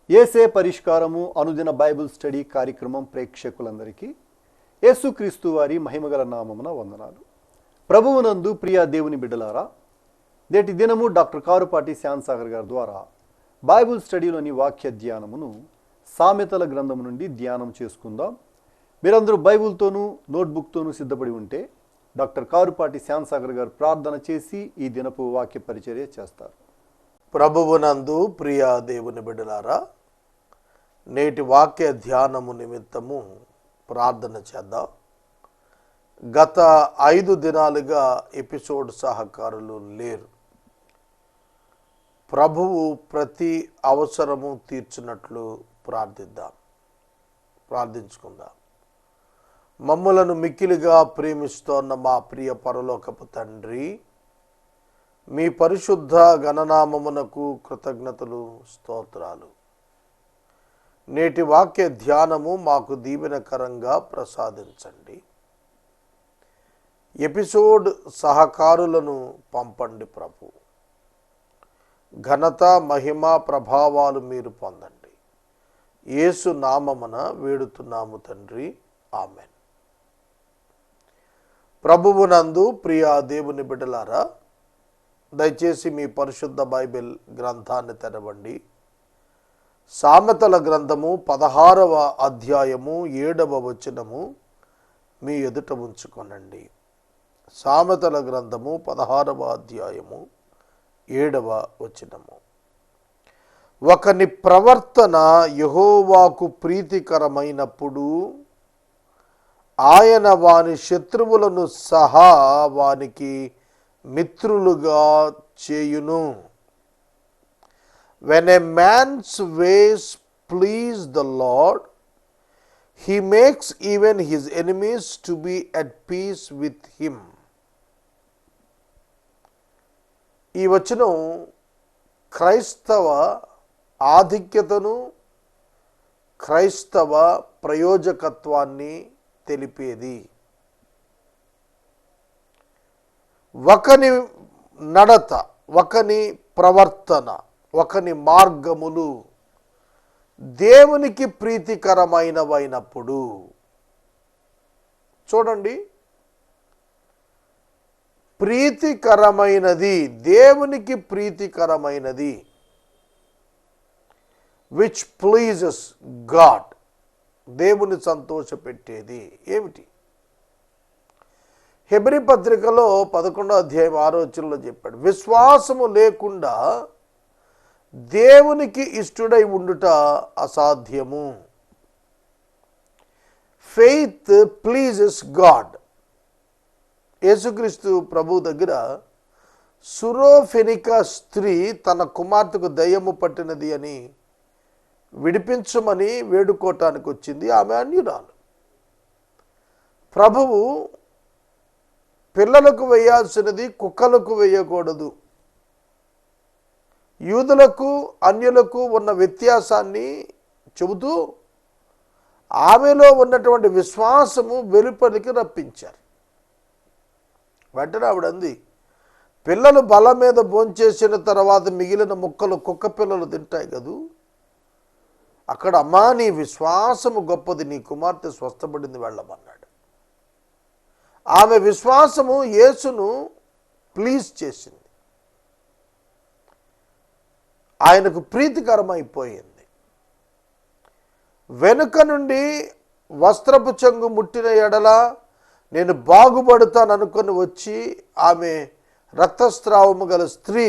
యేసే పరిష్కారము అనుదిన Bible study కార్యక్రమం ప్రేక్షకులందరికీ యేసుక్రీస్తు వారి మహిమగల నామమున వందనాలు. ప్రభువునందు ప్రియ దేవుని బిడ్డలారా, నేటి దినము డాక్టర్ కారుపాటి శ్యాన్సాగర్ గారి ద్వారా బైబిల్ స్టడీలోని వాక్య ధ్యానమును సామెతల గ్రంథము నుండి ధ్యానం చేసుకుందాం. మీరందరూ బైబిల్తోనూ నోట్బుక్తోనూ సిద్ధపడి ఉంటే డాక్టర్ కారుపాటి శ్యాన్సాగర్ గారు ప్రార్థన చేసి ఈ దినపు వాక్య పరిచర్య చేస్తారు. ప్రభువునందు ప్రియ దేవుని బిడ్డలారా, నేటి వాక్య ధ్యానము నిమిత్తము ప్రార్థన చేద్దాం. గత 5 దినాలుగా ఎపిసోడ్ సహకారులు లేరు. ప్రభువు ప్రతి అవసరము తీర్చినట్లు ప్రార్థించుకుందాం. మమ్ములను మిక్కిలిగా ప్రేమిస్తోన్న మా ప్రియ పరలోకపు తండ్రి, మీ పరిశుద్ధ గణనామమునకు కృతజ్ఞతలు, స్తోత్రాలు. నేటి వాక్య ధ్యానము మాకు దీవెనకరంగా ప్రసాదించండి. ఎపిసోడ్ సహకారులను పంపండి ప్రభు. ఘనత, మహిమ, ప్రభావాలు మీరు పొందండి. యేసు నామమున వేడుతున్నాము తండ్రి, ఆమెన్. ప్రభువునందు ప్రియ దేవుని బిడ్డలారా, దయచేసి మీ పరిశుద్ధ బైబిల్ గ్రంథాన్ని తెరవండి. సామెతల గ్రంథము 16వ అధ్యాయము 7వ వచనము మీ ఎదుట ఉంచుకొనండి. సామెతల గ్రంథము 16వ అధ్యాయము 7వ వచనము. ఒకని ప్రవర్తన యెహోవాకు ప్రీతికరమైనప్పుడు ఆయన వాని శత్రువులను సహా వానికి మిత్రులుగా చేయును. When a man's ways please the Lord, he makes even his enemies to be at peace with him. ఈ వచనం క్రైస్తవ ఆధిక్యతను, క్రైస్తవ ప్రయోజకత్వాన్ని తెలిపేది. ఒకని నడత, ఒకని ప్రవర్తన, ఒకని మార్గములు దేవునికి ప్రీతికరమైనవైనప్పుడు, చూడండి, ప్రీతికరమైనది, దేవునికి ప్రీతికరమైనది, విచ్ ప్లీజెస్ గాడ్, దేవుని సంతోషపెట్టేది ఏమిటి? హెబ్రీ పత్రికలో 11వ అధ్యాయం 6వ వచనంలో చెప్పాడు, విశ్వాసము లేకుండా దేవునికి ఇష్టుడై ఉండుట అసాధ్యము. Faith pleases God. యేసుక్రీస్తు ప్రభు దగ్గర సురోఫెనికా స్త్రీ తన కుమార్తెకు దయ్యము పట్టినది అని విడిపించమని వేడుకోవటానికి వచ్చింది. ఆమె అన్యురాలు. ప్రభువు పిల్లలకు వేయాల్సినది కుక్కలకు వేయకూడదు. యూదులకు అన్యులకు ఉన్న వ్యత్యాసాన్ని చెబుతూ ఆమెలో ఉన్నటువంటి విశ్వాసము వెలుపలికి రప్పించారు. వెంటనే ఆవిడ అంది, పిల్లలు బల మీద భోంచేసిన తర్వాత మిగిలిన ముక్కలు కుక్క పిల్లలు తింటాయి కదూ, అక్కడ అమ్మా నీ విశ్వాసము గొప్పది, నీ కుమార్తె స్వస్థపడింది, వెళ్ళమన్నాడు. ఆమె విశ్వాసము యేసును ప్లీజ్ చేసింది, ఆయనకు ప్రీతికరమైపోయింది. వెనుక నుండి వస్త్రపు చెంగు ముట్టిన ఎడల నేను బాగుపడతాను అనుకొని వచ్చి ఆమె రక్తస్రావము గల స్త్రీ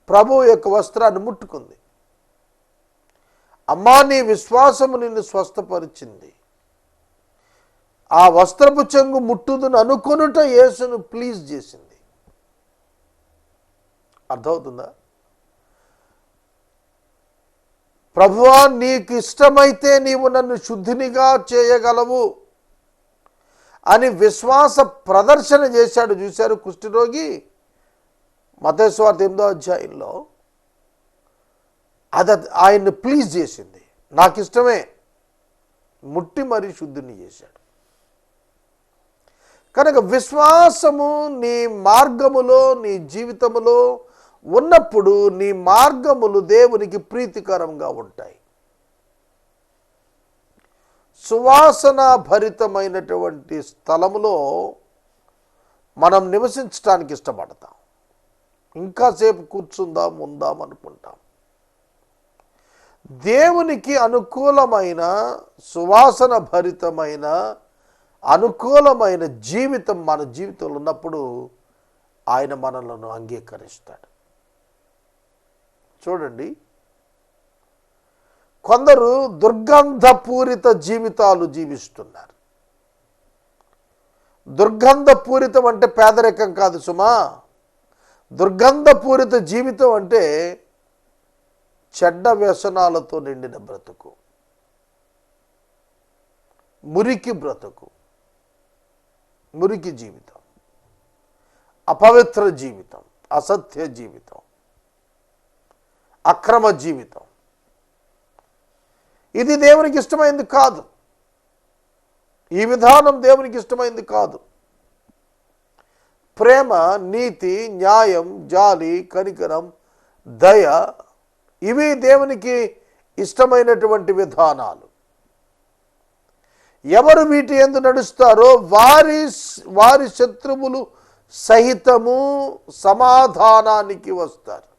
ప్రభువు యొక్క వస్త్రాన్ని ముట్టుకుంది. అమ్మా నీ విశ్వాసము నిన్ను స్వస్థపరిచింది. ఆ వస్త్రపు చెంగు ముట్టుదును అనుకొనుట యేసును ప్లీజ్ చేసింది. అర్థమవుతుందా? ప్రభువా నీకు ఇష్టమైతే నీవు నన్ను శుద్ధినిగా చేయగలవు అని విశ్వాస ప్రదర్శన చేశాడు. చూశారు కుష్ఠరోగి మత్తయి సువార్త 8వ అధ్యాయంలో. అది ఆయన్ని ప్లీజ్ చేసింది. నాకు ఇష్టమే, ముట్టి మరీ శుద్ధిని చేశాడు. కనుక విశ్వాసము నీ మార్గములో, నీ జీవితములో ఉన్నప్పుడు నీ మార్గములు దేవునికి ప్రీతికరంగా ఉంటాయి. సువాసన భరితమైనటువంటి స్థలములో మనం నివసించడానికి ఇష్టపడతాం. ఇంకాసేపు కూర్చుందాం ఉందాం అనుకుంటాం. దేవునికి అనుకూలమైన సువాసన భరితమైన అనుకూలమైన జీవితం మన జీవితంలో ఉన్నప్పుడు ఆయన మనలను అంగీకరిస్తాడు. చూడండి, కొందరు దుర్గంధపూరిత జీవితాలు జీవిస్తున్నారు. దుర్గంధపూరితం అంటే పేదరికం కాదు సుమా. దుర్గంధపూరిత జీవితం అంటే చెడ్డ వ్యసనాలతో నిండిన బ్రతుకు, మురికి బ్రతుకు, మురికి జీవితం, అపవిత్ర జీవితం, అసత్య జీవితం, అక్రమ జీవితం. ఇది దేవునికి ఇష్టమైంది కాదు. ఈ విధానం దేవునికి ఇష్టమైంది కాదు. ప్రేమ, నీతి, న్యాయం, జాలి, కనికరం, దయ ఇవి దేవునికి ఇష్టమైనటువంటి విధానాలు. ఎవరు వీటి యందు నడుస్తారో వారి శత్రువులు సహితము సమాధానానికి వస్తారు.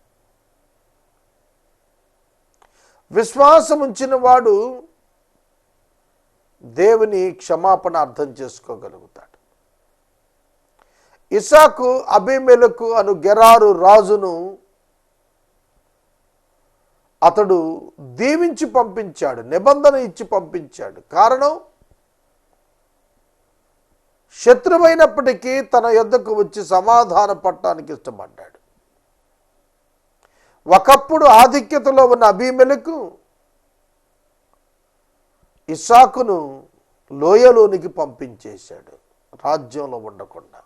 విశ్వాసం ఉంచిన వాడు దేవుని క్షమాపణ అర్థం చేసుకోగలుగుతాడు. ఇస్సాకు అబీమెలెకు అను గెరారు రాజును అతడు దీవించి పంపించాడు, నిబంధన ఇచ్చి పంపించాడు. కారణం, శత్రువైనప్పటికీ తన యొద్దకు వచ్చి సమాధాన పడటానికి ఇష్టపడ్డాడు. ఒకప్పుడు ఆధిక్యతలో ఉన్న అబీమెలెకు ఇస్సాకును లోయలోనికి పంపించేశాడు, రాజ్యంలో ఉండకుండా.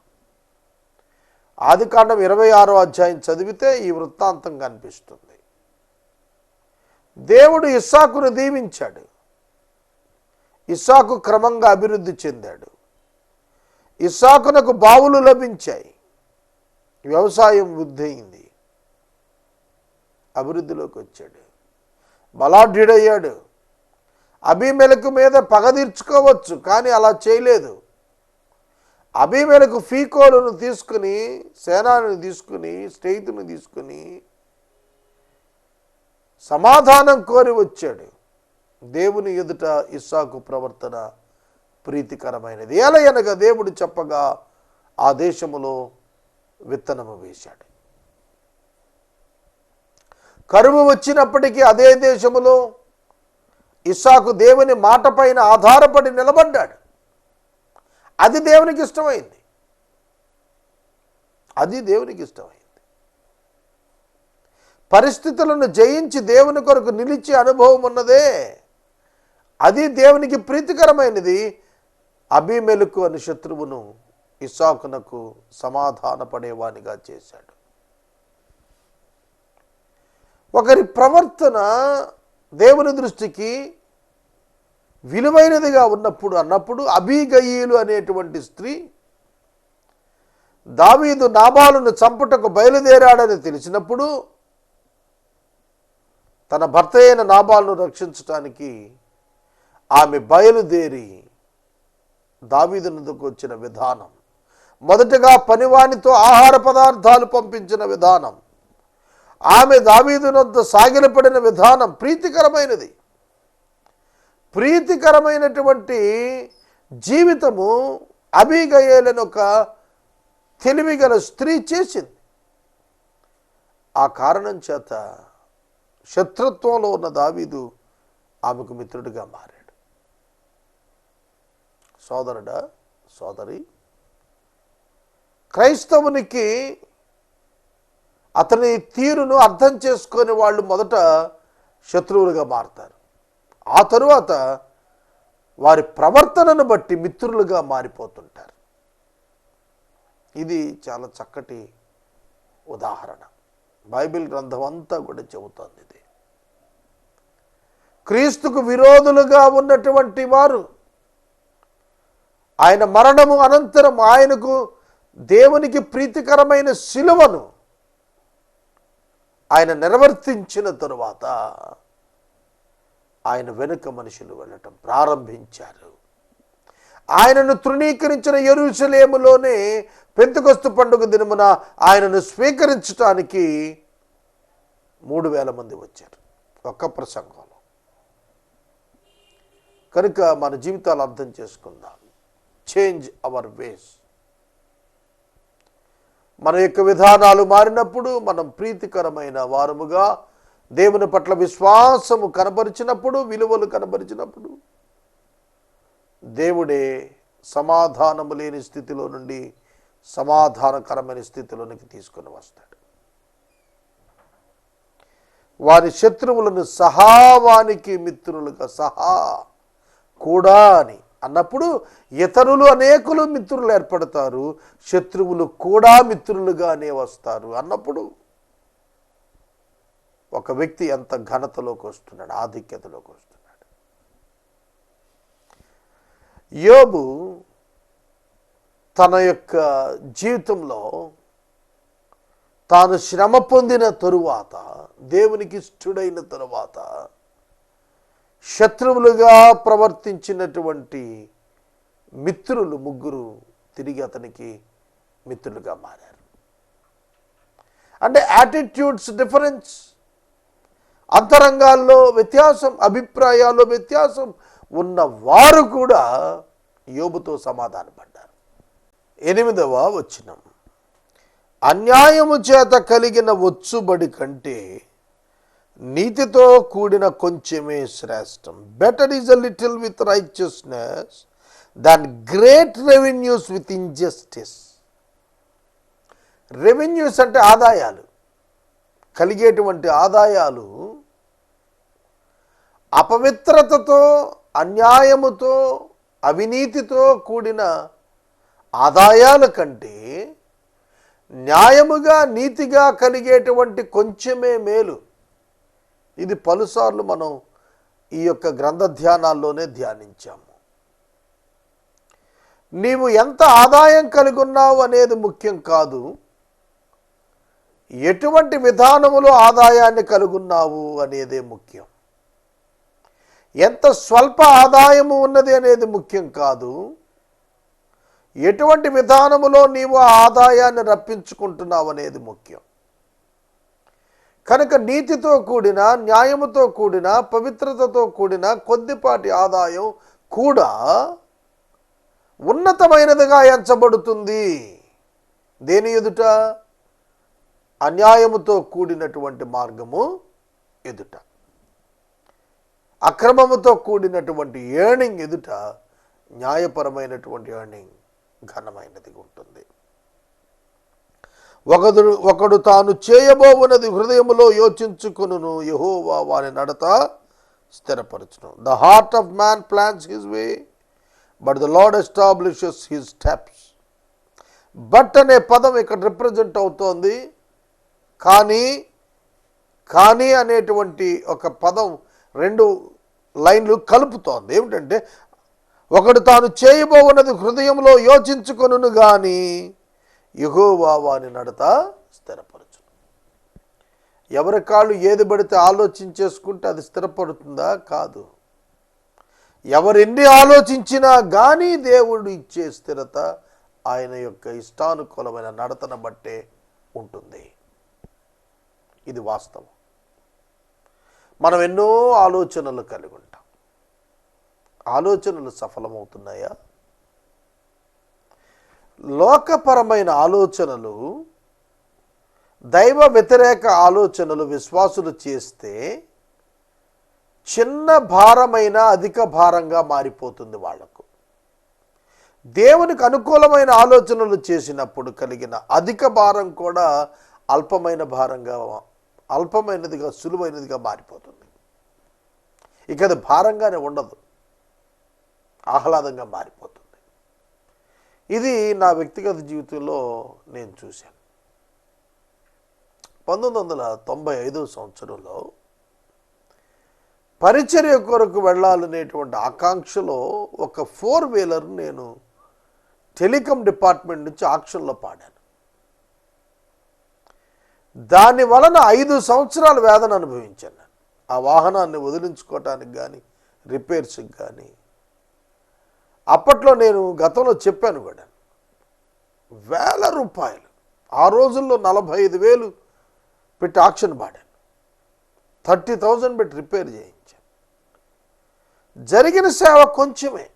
ఆదికాండం 26వ అధ్యాయం చదివితే ఈ వృత్తాంతం కనిపిస్తుంది. దేవుడు ఇస్సాకును దీవించాడు. ఇస్సాకు క్రమంగా అభివృద్ధి చెందాడు. ఇస్సాకునకు బావులు లభించాయి. వ్యవసాయం వృద్ధి అయింది. అభివృద్ధిలోకి వచ్చాడు. బలాఢ్యుడయ్యాడు. అబీమెలెకు మీద పగ తీర్చుకోవచ్చు, కానీ అలా చేయలేదు. అబీమెలెకు ఫీకోలును తీసుకుని, సేనాని తీసుకుని, స్నేహితుని తీసుకుని సమాధానం కోరి వచ్చాడు. దేవుని ఎదుట ఇస్సాకు ప్రవర్తన ప్రీతికరమైనది. ఏలయనగా దేవుడు చెప్పగా ఆ దేశములో విత్తనము వేశాడు. కరువు వచ్చినప్పటికీ అదే దేశములో ఇస్సాకు దేవుని మాట పైన ఆధారపడి నిలబడ్డాడు. అది దేవునికి ఇష్టమైంది. అది దేవునికి ఇష్టమైంది. పరిస్థితులను జయించి దేవుని కొరకు నిలిచే అనుభవం ఉన్నదే, అది దేవునికి ప్రీతికరమైనది. అబీమెలెకు అనే శత్రువును ఇస్సాకునకు సమాధాన పడేవానిగా చేశాడు. ఒకరి ప్రవర్తన దేవుని దృష్టికి విలువైనదిగా అన్నప్పుడు అబీగయీలు అనేటువంటి స్త్రీ దావీదు నాబాలును చంపుటకు బయలుదేరాడని తెలిసినప్పుడు తన భర్త అయిన నాబాలును రక్షించటానికి ఆమె బయలుదేరి దావీదు వద్దకు వచ్చిన విధానం, మొదటగా పనివానితో ఆహార పదార్థాలు పంపించిన విధానం, ఆమె దావీదు వద్ద సాగిలపడిన విధానం ప్రీతికరమైనది. ప్రీతికరమైనటువంటి జీవితము అబీగయీలను ఒక తెలివిగల స్త్రీ చేసింది. ఆ కారణం చేత శత్రుత్వంలో ఉన్న దావీదు ఆమెకు మిత్రుడిగా మారాడు. సోదరుడా, సోదరి, క్రైస్తవునికి అతని తీరును అర్థం చేసుకొని వాళ్ళు మొదట శత్రువులుగా మారుతారు. ఆ తరువాత వారి ప్రవర్తనను బట్టి మిత్రులుగా మారిపోతుంటారు. ఇది చాలా చక్కటి ఉదాహరణ. బైబిల్ గ్రంథం అంతా కూడా చెబుతోంది. ఇది క్రీస్తుకు విరోధులుగా ఉన్నటువంటి వారు ఆయన మరణము అనంతరం ఆయనకు దేవునికి ప్రీతికరమైన శిలువను ఆయన నిర్వర్తించిన తరువాత ఆయన వెనుక మనుషులు వెళ్ళటం ప్రారంభించారు. ఆయనను తృణీకరించిన యెరూషలేములోనే పెంతెకొస్తు పండుగ దినమున ఆయనను స్వీకరించడానికి 3,000 మంది వచ్చారు ఒక్క ప్రసంగంలో. కనుక మన జీవితాలు అర్థం చేసుకుందాం. చేంజ్ అవర్ వేస్. మన యొక్క విధానాలు మారినప్పుడు, మనం ప్రీతికరమైన వారముగా దేవుని పట్ల విశ్వాసము కనబరిచినప్పుడు, విలువలు కనబరిచినప్పుడు, దేవుడే సమాధానము లేని స్థితిలో నుండి సమాధానకరమైన స్థితిలోనికి తీసుకొని వస్తాడు. వారి శత్రువులను వానికి మిత్రులుగా కూడా అని అన్నప్పుడు ఇతరులు అనేకులు మిత్రులు ఏర్పడతారు, శత్రువులు కూడా మిత్రులుగానే వస్తారు అన్నప్పుడు ఒక వ్యక్తి ఎంత ఘనతలోకి వస్తున్నాడు, ఆధిక్యతలోకి వస్తున్నాడు. యోబు తన యొక్క జీవితంలో తాను శ్రమ పొందిన తరువాత, దేవునికి ఇష్టడైన తరువాత, శత్రువులుగా ప్రవర్తించినటువంటి మిత్రులు 3 తిరిగి అతనికి మిత్రులుగా మారారు. అంటే యాటిట్యూడ్స్ డిఫరెన్స్, అంతరంగాల్లో వ్యత్యాసం, అభిప్రాయాల్లో వ్యత్యాసం ఉన్న వారు కూడా యోబుతో సమాధానపడ్డారు. 8వ వచనం, అన్యాయము చేత కలిగిన వచ్చుబడి కంటే నీతితో కూడిన కొంచెమే శ్రేష్టం. Better is a little with righteousness than great revenues with injustice. Revenues అంటే ఆదాయాలు, కలిగేటువంటి ఆదాయాలు అపవిత్రతతో, అన్యాయముతో, అవినీతితో కూడిన ఆదాయాల కంటే న్యాయముగా, నీతిగా కలిగేటువంటి కొంచెమే మేలు. ఇది పలుసార్లు మనం ఈ యొక్క గ్రంథ ధ్యానాల్లోనే ధ్యానించాము. నీవు ఎంత ఆదాయం కలిగి ఉన్నావు అనేది ముఖ్యం కాదు, ఎటువంటి విధానములో ఆదాయాన్ని కలుగున్నావు అనేదే ముఖ్యం. ఎంత స్వల్ప ఆదాయము ఉన్నది అనేది ముఖ్యం కాదు, ఎటువంటి విధానములో నీవు ఆ ఆదాయాన్ని రప్పించుకుంటున్నావు అనేది ముఖ్యం. కనుక నీతితో కూడిన, న్యాయముతో కూడిన, పవిత్రతతో కూడిన కొద్దిపాటి ఆదాయం కూడా ఉన్నతమైనదిగా ఎంచబడుతుంది. దేని ఎదుట? అన్యాయముతో కూడినటువంటి మార్గము ఎదుట, అక్రమముతో కూడినటువంటి ఎర్నింగ్ ఎదుట న్యాయపరమైనటువంటి ఎర్నింగ్ ఘనమైనదిగా ఉంటుంది. ఒకడు తాను చేయబోవున్నది హృదయములో యోచించుకొనును, యెహోవా వాని నడత స్థిరపరచును. The heart of man plans his way but the Lord establishes his steps. But అనే పదం ఇక్కడ రిప్రజెంట్ అవుతోంది. కానీ అనేటువంటి ఒక పదం 2 లైన్లు కలుపుతోంది. ఏమిటంటే, ఒకడు తాను చేయబోవున్నది హృదయంలో యోచించుకొనును గాని యెహోవా వాని నడత స్థిరపరచును. ఎవరి కాళ్ళు ఏది పడితే ఆలోచించేసుకుంటే అది స్థిరపడుతుందా? కాదు. ఎవరెన్ని ఆలోచించినా కానీ దేవుడు ఇచ్చే స్థిరత ఆయన యొక్క ఇష్టానుకూలమైన నడతను బట్టే ఉంటుంది. ఇది వాస్తవం. మనం ఎన్నో ఆలోచనలు కలిగి ఉంటాం. ఆలోచనలు సఫలమవుతున్నాయా? లోకపరమైన ఆలోచనలు, దైవ వ్యతిరేక ఆలోచనలు విశ్వాసులు చేస్తే చిన్న భారమైన అధిక భారంగా మారిపోతుంది వాళ్లకు. దేవునికి అనుకూలమైన ఆలోచనలు చేసినప్పుడు కలిగిన అధిక భారం కూడా అల్పమైనదిగా సులువైనదిగా మారిపోతుంది. ఇక అది భారంగానే ఉండదు, ఆహ్లాదంగా మారిపోతుంది. ఇది నా వ్యక్తిగత జీవితంలో నేను చూశాను. 1995 సంవత్సరంలో పరిచర్య కొరకు వెళ్ళాలనేటువంటి ఆకాంక్షలో ఒక 4-వీలర్ నేను టెలికాం డిపార్ట్మెంట్ నుంచి ఆక్షన్లో పాడాను. దాని వలన 5 సంవత్సరాల వేదన అనుభవించాను. ఆ వాహనాన్ని వదిలించుకోవటానికి కానీ రిపేర్స్కి కానీ. అప్పట్లో నేను గతంలో చెప్పాను కూడా, వేల రూపాయలు, ఆ రోజుల్లో 45,000 పెట్టి ఆక్షన్ పాడాను, 30,000 పెట్టి రిపేర్ చేయించాను. జరిగిన సేవ కొంచెమే,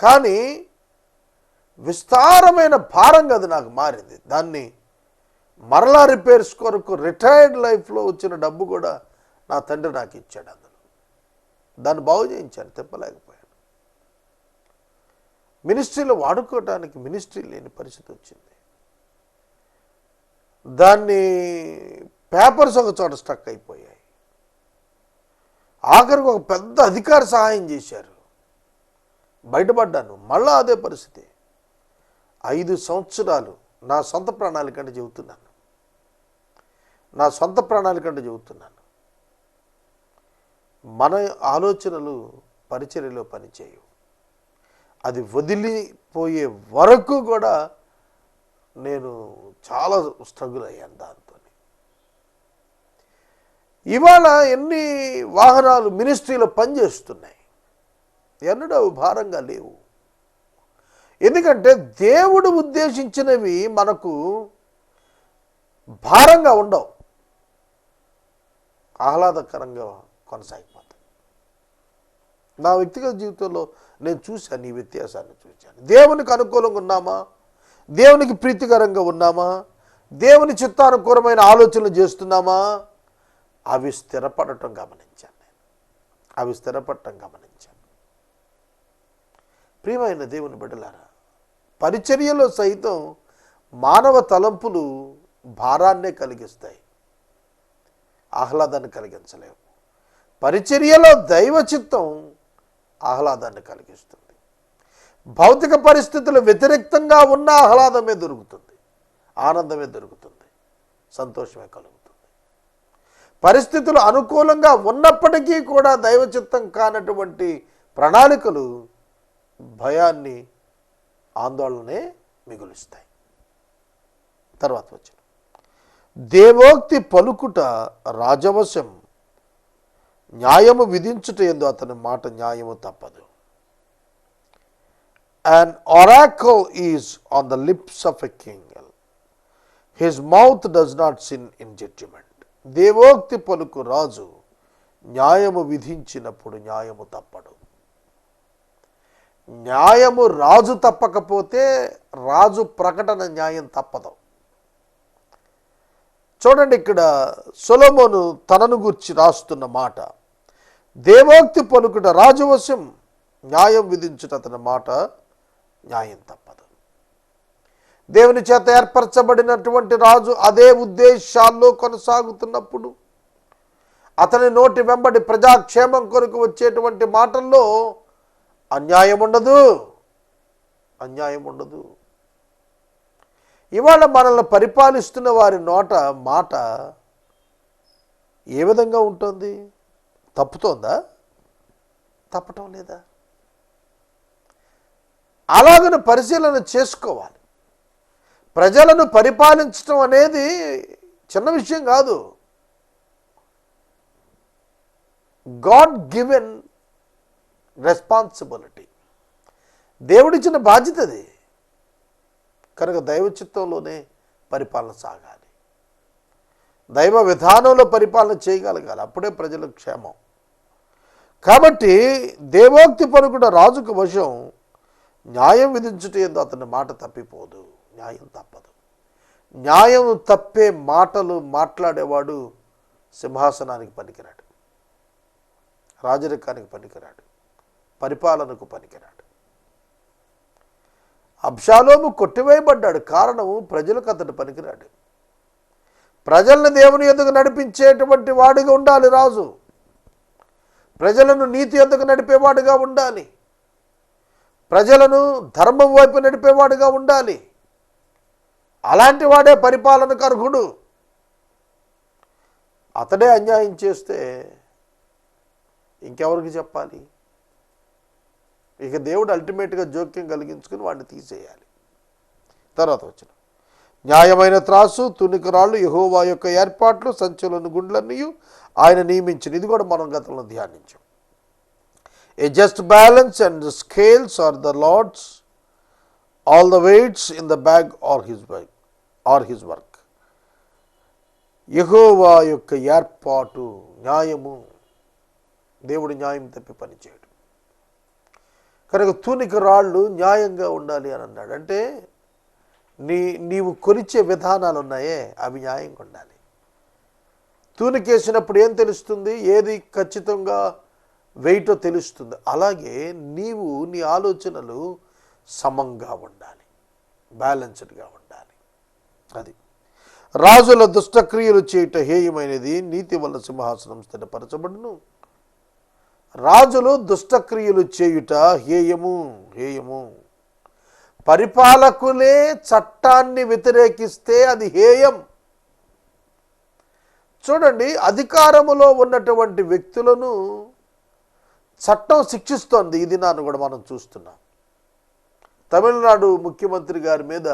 కానీ విస్తారమైన భారంగా అది నాకు మారింది. దాన్ని మరలా రిపేర్స్ కొరకు రిటైర్డ్ లైఫ్లో వచ్చిన డబ్బు కూడా నా తండ్రి నాకు ఇచ్చాడు. అందులో దాన్ని బాగు చేయించాను, తిప్పలేకపోయాను. మినిస్ట్రీలో వాడుకోవటానికి మినిస్ట్రీ లేని పరిస్థితి వచ్చింది. దాన్ని పేపర్స్ ఒక చోట స్టక్ అయిపోయాయి. ఆఖరికి ఒక పెద్ద అధికారి సహాయం చేశారు, బయటపడ్డాను. మళ్ళా అదే పరిస్థితి. 5 సంవత్సరాలు నా సొంత ప్రణాళికంటే చెబుతున్నాను, నా సొంత ప్రణాళికంటే చెబుతున్నాను. మన ఆలోచనలు పరిచర్యలో పనిచేయవు. అది వదిలిపోయే వరకు కూడా నేను చాలా స్ట్రగుల్ అయ్యాను దాంతో. ఇవాళ ఎన్ని వాహనాలు మినిస్ట్రీలో పనిచేస్తున్నాయి, ఎన్నడూ అవి భారంగా లేవు. ఎందుకంటే దేవుడు ఉద్దేశించినవి మనకు భారంగా ఉండవు, ఆహ్లాదకరంగా కొనసాగిపోతాయి. నా వ్యక్తిగత జీవితంలో నేను చూశాను, ఈ వ్యత్యాసాన్ని చూశాను. దేవునికి అనుకూలంగా ఉన్నామా, దేవునికి ప్రీతికరంగా ఉన్నామా, దేవుని చిత్తానుకూలమైన ఆలోచనలు చేస్తున్నామా, అవి స్థిరపడటం గమనించాను నేను, అవి స్థిరపడటం గమనించాను. ప్రియమైన దేవుని బిడ్డలారా, పరిచర్యలో సైతం మానవ తలంపులు భారాన్నే కలిగిస్తాయి, ఆహ్లాదాన్ని కలిగించలేవు. పరిచర్యలో దైవ చిత్తం ఆహ్లాదాన్ని కలిగిస్తుంది. భౌతిక పరిస్థితులు వ్యతిరేక్తంగా ఉన్న ఆహ్లాదమే దొరుకుతుంది, ఆనందమే దొరుకుతుంది, సంతోషమే కలుగుతుంది. పరిస్థితులు అనుకూలంగా ఉన్నప్పటికీ కూడా దైవ చిత్తం కానటువంటి ప్రణాళికలు భయాన్ని, ఆందోళనే మిగులుస్తాయి. తర్వాత వచ్చిన దేవోక్తి పలుకుట రాజవశం, న్యాయము విధించుట యందు అతని మాట న్యాయము తప్పదు. An oracle is on the lips of a king, his mouth does not sin in judgment. దేవోక్తి పలుకు రాజు న్యాయము విధించినప్పుడు న్యాయము తప్పడు. న్యాయము రాజు తప్పకపోతే రాజు ప్రకటన న్యాయం తప్పదు. చూడండి, ఇక్కడ సొలొమోను తనను గూర్చి రాస్తున్న మాట, దేవోక్తి పలుకుట రాజవశం, న్యాయం విధించుట అతని మాట న్యాయం తప్పదు. దేవుని చేత ఏర్పరచబడినటువంటి రాజు అదే ఉద్దేశాల్లో కొనసాగుతున్నప్పుడు అతని నోటి వెంబడి ప్రజాక్షేమం కొరకు వచ్చేటువంటి మాటల్లో అన్యాయం ఉండదు, అన్యాయం ఉండదు. ఇవాళ మనల్ని పరిపాలిస్తున్న వారి నోట మాట ఏ విధంగా ఉంటుంది? తప్పుతోందా? తప్పటం లేదా? అలాగను పరిశీలన చేసుకోవాలి. ప్రజలను పరిపాలించడం అనేది చిన్న విషయం కాదు. గాడ్ గివెన్ రెస్పాన్సిబిలిటీ, దేవుడిచ్చిన బాధ్యత అది. కనుక దైవ చిత్తంలోనే పరిపాలన సాగాలి, దైవ విధానంలో పరిపాలన చేయగలగాలి, అప్పుడే ప్రజలకు క్షేమం. కాబట్టి దేవోక్తి పలుకుట రాజుకు వశం, న్యాయం విధించుట యందు అతని మాట తప్పిపోదు, న్యాయం తప్పదు. న్యాయం తప్పే మాటలు మాట్లాడేవాడు సింహాసనానికి పనికిరాడు, రాజరికానికి పనికిరాడు, పరిపాలనకు పనికిరాడు. అబ్షాలోము కొట్టివేయబడ్డాడు, కారణము ప్రజలకు అతడు పనికిరాడు. ప్రజలను దేవుని యొద్దకు నడిపించేటువంటి వాడిగా ఉండాలి రాజు, ప్రజలను నీతి యొద్దకు నడిపేవాడుగా ఉండాలి, ప్రజలను ధర్మం వైపు నడిపేవాడుగా ఉండాలి. అలాంటి వాడే పరిపాలనకు అర్హుడు. అతడే అన్యాయం చేస్తే ఇంకెవరికి చెప్పాలి? ఇక దేవుడు అల్టిమేట్గా జోక్యం కలిగించుకుని వాడిని తీసేయాలి. తర్వాత వచ్చిన న్యాయమైన త్రాసు, తునికరాళ్ళు, యెహోవా యొక్క ఏర్పాట్లు, సంచులను గుండ్లన్నీ ఆయన నియమించిన. ఇది కూడా మనం గతంలో ధ్యానించాం. A just balance and the scales are the Lord's, all the weights in the bag are his work. యెహోవా యొక్క ఏర్పాటు, న్యాయము. దేవుడు న్యాయం తప్పి పనిచేయడు కనుక తూనిక రాళ్ళు న్యాయంగా ఉండాలి అని అన్నాడు. అంటే నీవు కొలిచే విధానాలు ఉన్నాయే అవి న్యాయంగా ఉండాలి. తూనికేసినప్పుడు ఏం తెలుస్తుంది, ఏది ఖచ్చితంగా వెయిటో తెలుస్తుంది. అలాగే నీ ఆలోచనలు సమంగా ఉండాలి, బ్యాలెన్స్డ్గా ఉండాలి. అది రాజుల దుష్టక్రియలు చేయుట హేయమైనది, నీతి వల్ల సింహాసనం స్థిరపరచబడును. రాజులు దుష్టక్రియలు చేయుట హేయము. పరిపాలకులే చట్టాన్ని వ్యతిరేకిస్తే అది హేయం. చూడండి, అధికారములో ఉన్నటువంటి వ్యక్తులను చట్టం శిక్షిస్తోంది. ఇది నాను కూడా మనం చూస్తున్నాం. తమిళనాడు ముఖ్యమంత్రి గారి మీద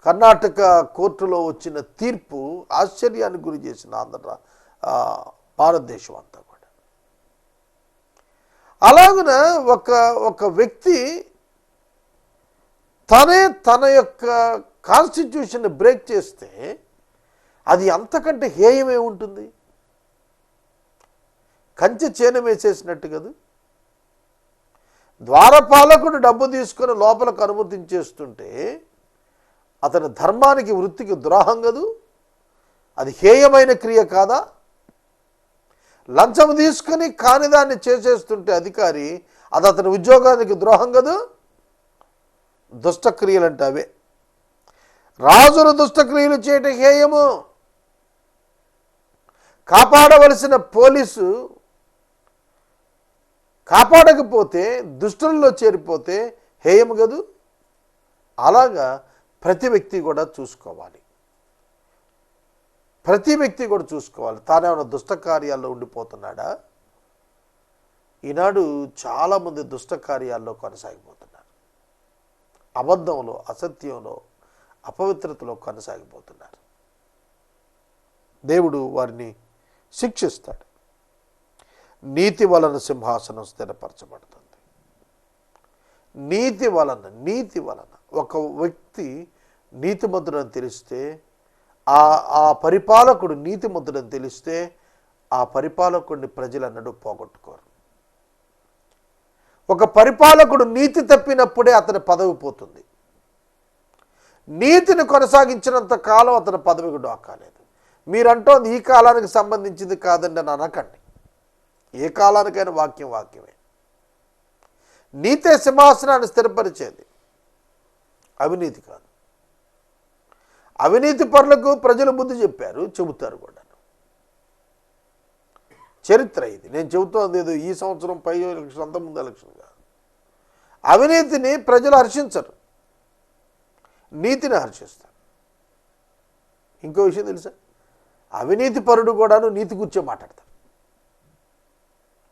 కర్ణాటక కోర్టులో వచ్చిన తీర్పు ఆశ్చర్యానికి గురి చేసిన భారతదేశం అంతా కూడా. అలాగున ఒక వ్యక్తి తన యొక్క కాన్స్టిట్యూషన్ బ్రేక్ చేస్తే అది అంతకంటే హేయమే ఉంటుంది. కంచె చేను వేసేసినట్టు కదా. ద్వారపాలకుడు డబ్బు తీసుకొని లోపలకు అనుమతించేస్తుంటే అతని ధర్మానికి, వృత్తికి ద్రోహం కదూ. అది హేయమైన క్రియ కాదా? లంచం తీసుకుని కానిదాన్ని చేసేస్తుంటే అధికారి, అది అతని ఉద్యోగానికి ద్రోహం కదూ. దుష్టక్రియలు అంటే అవే. రాజులు దుష్టక్రియలు చేయటం హేయము. కాపాడవలసిన పోలీసు కాపాడకపోతే, దుష్టుల్లో చేరిపోతే హేయము కదూ. అలాగా ప్రతి వ్యక్తి కూడా చూసుకోవాలి. తానేమైనా దుష్ట కార్యాల్లో ఉండిపోతున్నాడా? ఈనాడు చాలామంది దుష్ట కార్యాల్లో కొనసాగిపోతున్నారు. అబద్ధంలో, అసత్యంలో, అపవిత్రతలో కొనసాగిపోతున్నారు. దేవుడు వారిని శిక్షిస్తాడు. నీతి వలన సింహాసనం స్థిరపరచబడుతుంది. నీతి వలన ఒక వ్యక్తి నీతిమంతుడని తెలిస్తే, ఆ పరిపాలకుడు నీతిమంతుడని తెలిస్తే, ఆ పరిపాలకుడిని ప్రజలన్నడూ పోగొట్టుకోరు. ఒక పరిపాలకుడు నీతి తప్పినప్పుడే అతని పదవి పోతుంది. నీతిని కొనసాగించినంత కాలం అతని పదవికి డోకాలేదు. మీరంటోంది ఈ కాలానికి సంబంధించింది కాదండి అని అనకండి. ఏ కాలానికైనా వాక్యమే. నీతే సింహాసనాన్ని స్థిరపరిచేది, అవినీతి కాదు. అవినీతి పరులకు ప్రజలు బుద్ధి చెబుతారు కూడా. చరిత్ర ఇది. నేను చెబుతోంది ఏదో ఈ సంవత్సరం పై ఎలక్షన్, అంతకుముందు ఎలక్షన్ కాదు. అవినీతిని ప్రజలు హర్షించరు, నీతిని హర్షిస్తారు. ఇంకో విషయం తెలుసా, అవినీతి పరుడు కూడాను నీతి గురించే మాట్లాడతాడు.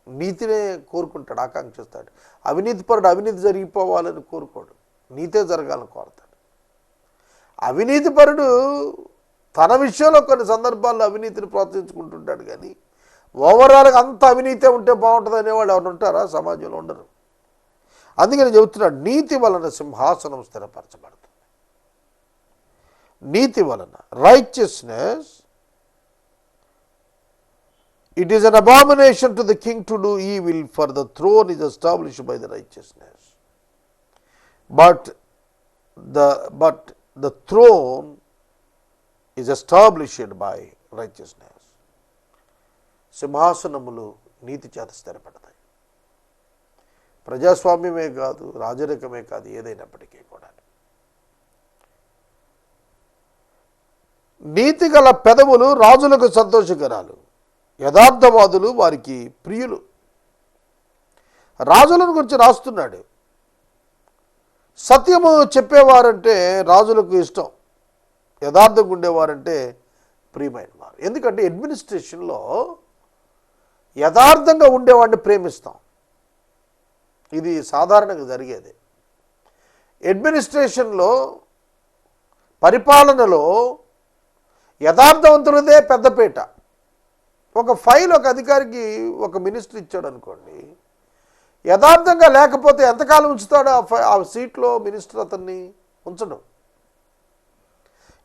నీతినే కోరుకుంటాడు, ఆకాంక్షిస్తాడు. అవినీతి పరుడు అవినీతి జరిగిపోవాలని కోరుకోడు, నీతే జరగాలని కోరుతాడు. అవినీతి పరుడు తన విషయంలో కొన్ని సందర్భాల్లో అవినీతిని ప్రోత్సహించుకుంటుంటాడు, కానీ ఓవరాల్గా అంత అవినీతే ఉంటే బాగుంటుంది అనేవాళ్ళు ఎవరు ఉంటారా? సమాజంలో ఉండరు. అందుకని చెబుతున్నాడు, నీతి వలన సింహాసనం స్థిరపరచబడుతుంది. నీతి వలన, righteousness, it is an abomination to the king to do evil, for the throne is established by the righteousness. But the throne is established by righteousness. సింహాసనములు నీతి చేత స్థిరపడతాయి. ప్రజాస్వామ్యమే కాదు, రాజరికమే కాదు, ఏదైనప్పటికీ కూడా. నీతి గల పెదవులు రాజులకు సంతోషకరాలు, యథార్థవాదులు వారికి ప్రియులు. రాజులను గురించి రాస్తున్నాడు. సత్యము చెప్పేవారంటే రాజులకు ఇష్టం, యథార్థంగా ఉండేవారంటే ప్రియమైన వారు. ఎందుకంటే అడ్మినిస్ట్రేషన్లో యథార్థంగా ఉండేవాడిని ప్రేమిస్తాం. ఇది సాధారణంగా జరిగేది. అడ్మినిస్ట్రేషన్లో పరిపాలనలో యథార్థవంతులదే పెద్దపీట. ఒక ఫైల్ ఒక అధికారికి ఒక మినిస్టర్ ఇచ్చాడు అనుకోండి, యథార్థంగా లేకపోతే ఎంతకాలం ఉంచుతాడు ఆ సీట్లో మినిస్టర్? అతన్ని ఉంచడం.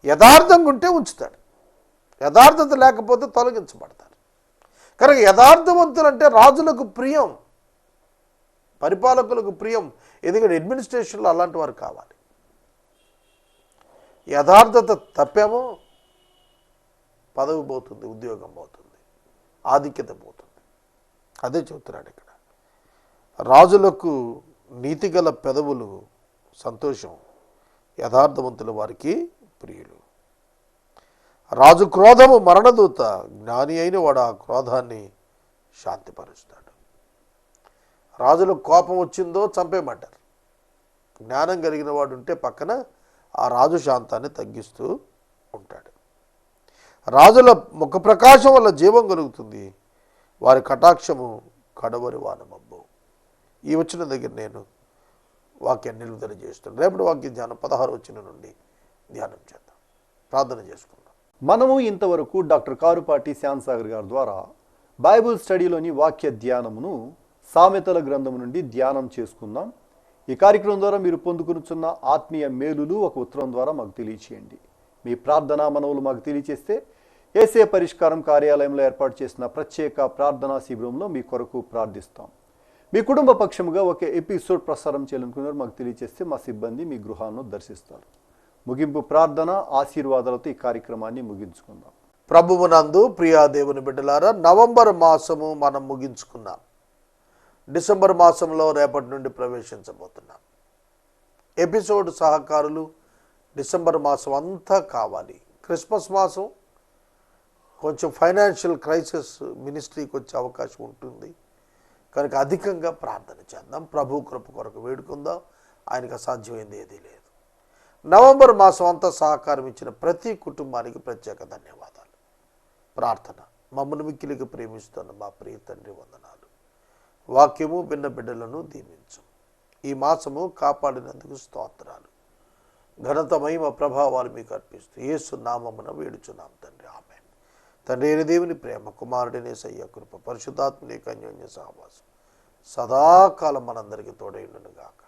యథార్థంగా ఉంటే ఉంచుతాడు, యథార్థత లేకపోతే తొలగించబడతారు. కనుక యథార్థవంతులు అంటే రాజులకు ప్రియం, పరిపాలకులకు ప్రియం. ఎందుకంటే అడ్మినిస్ట్రేషన్లో అలాంటి వారు కావాలి. యథార్థత తప్పేమో పదవి పోతుంది, ఉద్యోగం పోతుంది, ఆధిక్యత పోతుంది. అదే చెబుతున్నాడు ఇక్కడ. రాజులకు నీతిగల పెదవులు సంతోషం, యథార్థవంతుల వారికి ప్రియులు. రాజు క్రోధము మరణదూత, జ్ఞాని అయిన వాడు ఆ క్రోధాన్ని శాంతిపరుస్తాడు. రాజులకు కోపం వచ్చిందో చంపేయమంటారు. జ్ఞానం కలిగిన వాడు ఉంటే పక్కన ఆ రాజు శాంతాన్ని తగ్గిస్తూ ఉంటాడు. రాజుల ముఖ ప్రకాశం వల్ల జీవం కలుగుతుంది, వారి కటాక్షము కడవరి వానమబ్బు. ఈ వచ్చిన దగ్గర నేను వాక్యాన్ని నిలుపుదల చేస్తున్నాను. రేపటి వాక్య ధ్యానం 16 వచ్చిన నుండి ధ్యానం చేద్దాం, ప్రార్థన చేసుకుందాం. మనము ఇంతవరకు డాక్టర్ కారుపాటి శ్యాంసాగర్ గారి ద్వారా బైబిల్ స్టడీలోని వాక్య ధ్యానమును సామెతల గ్రంథం నుండి ధ్యానం చేసుకుందాం. ఈ కార్యక్రమం ద్వారా మీరు పొందుకునుచున్న ఆత్మీయ మేలులు ఒక ఉత్తరం ద్వారా మాకు తెలియచేయండి. మీ ప్రార్థనా మనవులు మాకు తెలియచేస్తే ఏసే పరిష్కారం కార్యాలయంలో ఏర్పాటు చేసిన ప్రత్యేక ప్రార్థనా శిబిరంలో మీ కొరకు ప్రార్థిస్తాం. మీ కుటుంబ పక్షముగా ఒక ఎపిసోడ్ ప్రసారం చేయాలనుకున్నారు మాకు తెలియచేస్తే మా సిబ్బంది మీ గృహాలను దర్శిస్తారు. ముగింపు ప్రార్థన ఆశీర్వాదాలతో ఈ కార్యక్రమాన్ని ముగించుకుందాం. ప్రభువునందు ప్రియా దేవుని బిడ్డలారా, నవంబర్ మాసము మనం ముగించుకున్నాం. డిసెంబర్ మాసంలో రేపటి నుండి ప్రవేశించబోతున్నాం. ఎపిసోడ్ సహకారులు డిసెంబర్ మాసం అంతా కావాలి. క్రిస్మస్ మాసం కొంచెం ఫైనాన్షియల్ క్రైసిస్ మినిస్ట్రీకి వచ్చే అవకాశం ఉంటుంది కనుక అధికంగా ప్రార్థన చేద్దాం. ప్రభు కృప కొరకు వేడుకుందాం. ఆయనకు అసాధ్యమైంది ఏదీ లేదు. నవంబర్ మాసం అంతా సహకారం ఇచ్చిన ప్రతి కుటుంబానికి ప్రత్యేక ధన్యవాదాలు. ప్రార్థన. మమ్మల్ని మిక్కిలిగా ప్రేమిస్తున్న మా ప్రియ తండ్రి, వందనాలు. వాక్యము భిన్న బిడ్డలను దీవించు. ఈ మాసము కాపాడినందుకు స్తోత్రాలు. ఘనత మహిమ ప్రభావాలు మీకు అర్పిస్తూ యేసు నామమున వేడుచున్నాం తండ్రి, ఆమేన్. తండ్రి అయిన దేవుని ప్రేమ, కుమారుడిని యేసయ్య కృప, పరిశుద్ధాత్మని అన్యోన్య సహవాసం సదాకాలం మనందరికీ తోడైండును గాక.